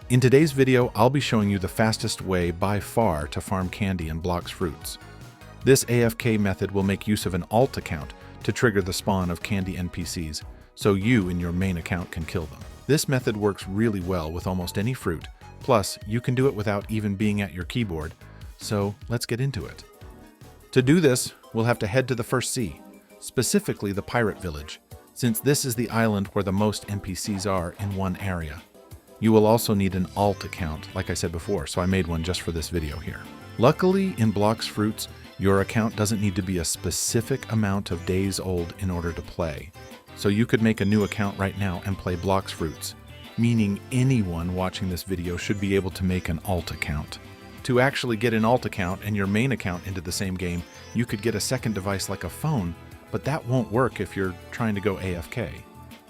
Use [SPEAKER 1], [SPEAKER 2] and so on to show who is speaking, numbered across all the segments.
[SPEAKER 1] In today's video, I'll be showing you the fastest way by far to farm candy and blocks fruits. This AFK method will make use of an alt account to trigger the spawn of candy NPCs, so you in your main account can kill them. This method works really well with almost any fruit, plus you can do it without even being at your keyboard, so let's get into it. To do this, we'll have to head to the first sea, specifically the pirate village, since this is the island where the most NPCs are in one area. You will also need an alt account, like I said before, so I made one just for this video here. Luckily, in Blocks Fruits, your account doesn't need to be a specific amount of days old in order to play. So you could make a new account right now and play Blocks Fruits, meaning anyone watching this video should be able to make an alt account. To actually get an alt account and your main account into the same game, you could get a second device like a phone, but that won't work if you're trying to go AFK.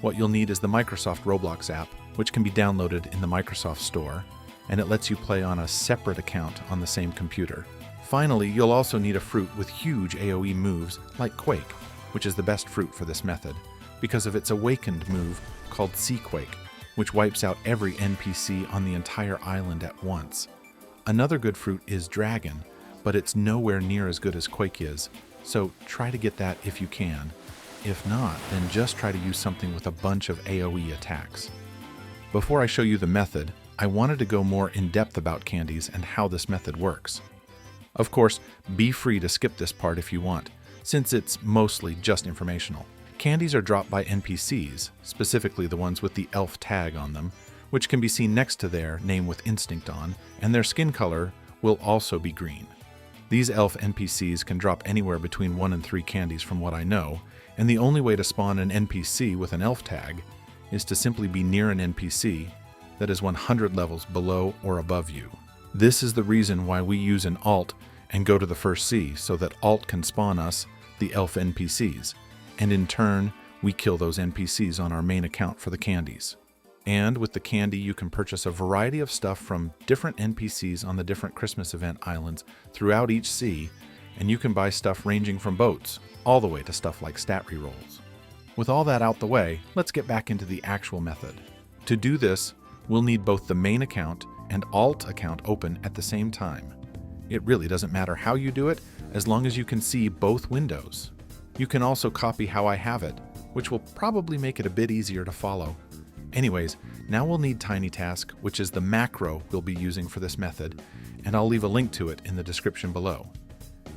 [SPEAKER 1] What you'll need is the Microsoft Roblox app, which can be downloaded in the Microsoft Store, and it lets you play on a separate account on the same computer. Finally, you'll also need a fruit with huge AoE moves like Quake, which is the best fruit for this method, because of its awakened move called Sea Quake, which wipes out every NPC on the entire island at once. Another good fruit is Dragon, but it's nowhere near as good as Quake is, so try to get that if you can. If not, then just try to use something with a bunch of AoE attacks. Before I show you the method, I wanted to go more in depth about candies and how this method works. Of course, be free to skip this part if you want, since it's mostly just informational. Candies are dropped by NPCs, specifically the ones with the elf tag on them, which can be seen next to their name with instinct on, and their skin color will also be green. These elf NPCs can drop anywhere between 1 and 3 candies from what I know, and the only way to spawn an NPC with an elf tag is to simply be near an NPC that is 100 levels below or above you. This is the reason why we use an alt and go to the first sea, so that alt can spawn us the elf NPCs, and in turn, we kill those NPCs on our main account for the candies. And with the candy, you can purchase a variety of stuff from different NPCs on the different Christmas event islands throughout each sea, and you can buy stuff ranging from boats all the way to stuff like stat rerolls. With all that out the way, let's get back into the actual method. To do this, we'll need both the main account and alt account open at the same time. It really doesn't matter how you do it, as long as you can see both windows. You can also copy how I have it, which will probably make it a bit easier to follow. Anyways, now we'll need TinyTask, which is the macro we'll be using for this method, and I'll leave a link to it in the description below.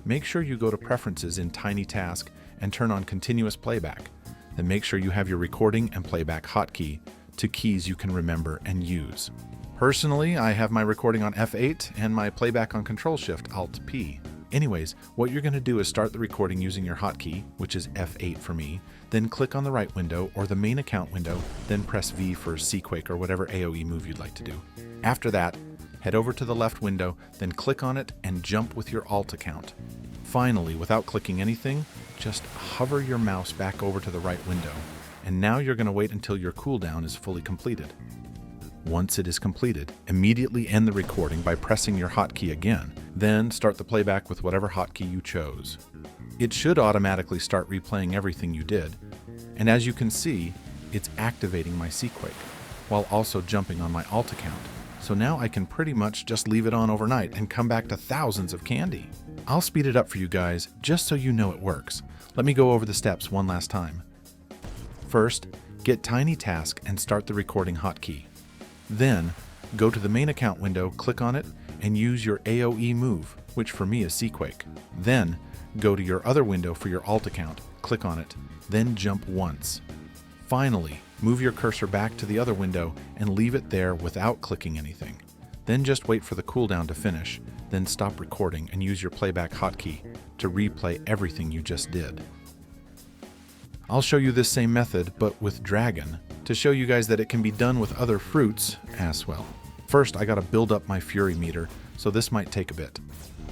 [SPEAKER 1] Make sure you go to Preferences in TinyTask and turn on Continuous Playback. Then make sure you have your recording and playback hotkey to keys you can remember and use. Personally, I have my recording on F8 and my playback on Control-Shift Alt-P. Anyways, what you're going to do is start the recording using your hotkey, which is F8 for me, then click on the right window or the main account window, then press V for Sea Quake or whatever AoE move you'd like to do. After that, head over to the left window, then click on it and jump with your alt account. Finally, without clicking anything, just hover your mouse back over to the right window, and now you're going to wait until your cooldown is fully completed. Once it is completed, immediately end the recording by pressing your hotkey again, then start the playback with whatever hotkey you chose. It should automatically start replaying everything you did, and as you can see, it's activating my Sea Quake, while also jumping on my alt account. So now I can pretty much just leave it on overnight and come back to thousands of candy. I'll speed it up for you guys, just so you know it works. Let me go over the steps one last time. First, get TinyTask and start the recording hotkey. Then, go to the main account window, click on it, and use your AoE move, which for me is Sea Quake. Then, go to your other window for your alt account, click on it, then jump once. Finally, move your cursor back to the other window and leave it there without clicking anything. Then just wait for the cooldown to finish, then stop recording and use your playback hotkey to replay everything you just did. I'll show you this same method, but with Dragon, to show you guys that it can be done with other fruits as well. First, I gotta build up my Fury meter, so this might take a bit.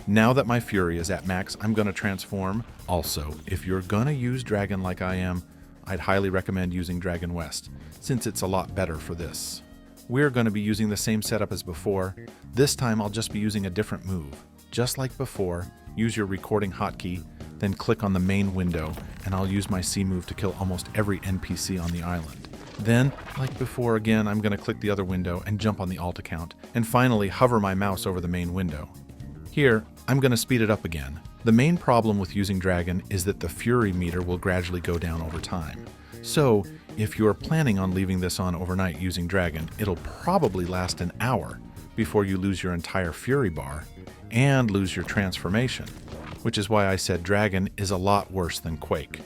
[SPEAKER 1] Now that my Fury is at max, I'm gonna transform. Also, if you're gonna use Dragon like I am, I'd highly recommend using Dragon West, since it's a lot better for this. We're going to be using the same setup as before. This time I'll just be using a different move. Just like before, use your recording hotkey, then click on the main window, and I'll use my C move to kill almost every NPC on the island. Then, like before again, I'm going to click the other window and jump on the alt account, and finally hover my mouse over the main window. Here, I'm going to speed it up again. The main problem with using Dragon is that the Fury meter will gradually go down over time. So, if you're planning on leaving this on overnight using Dragon, it'll probably last an hour before you lose your entire Fury bar and lose your transformation, which is why I said Dragon is a lot worse than Quake.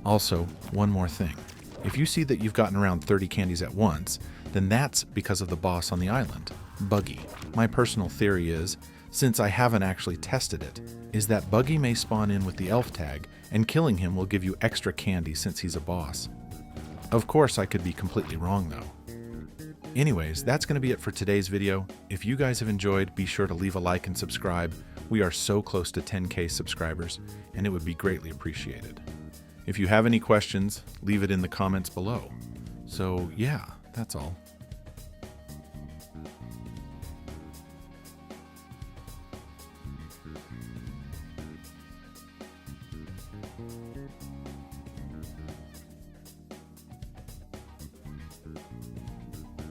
[SPEAKER 1] Also, one more thing. If you see that you've gotten around 30 candies at once, then that's because of the boss on the island, Buggy. My personal theory is, since I haven't actually tested it, is that Buggy may spawn in with the elf tag, and killing him will give you extra candy since he's a boss. Of course, I could be completely wrong though. Anyways, that's going to be it for today's video. If you guys have enjoyed, be sure to leave a like and subscribe. We are so close to 10K subscribers, and it would be greatly appreciated. If you have any questions, leave it in the comments below. So yeah, that's all.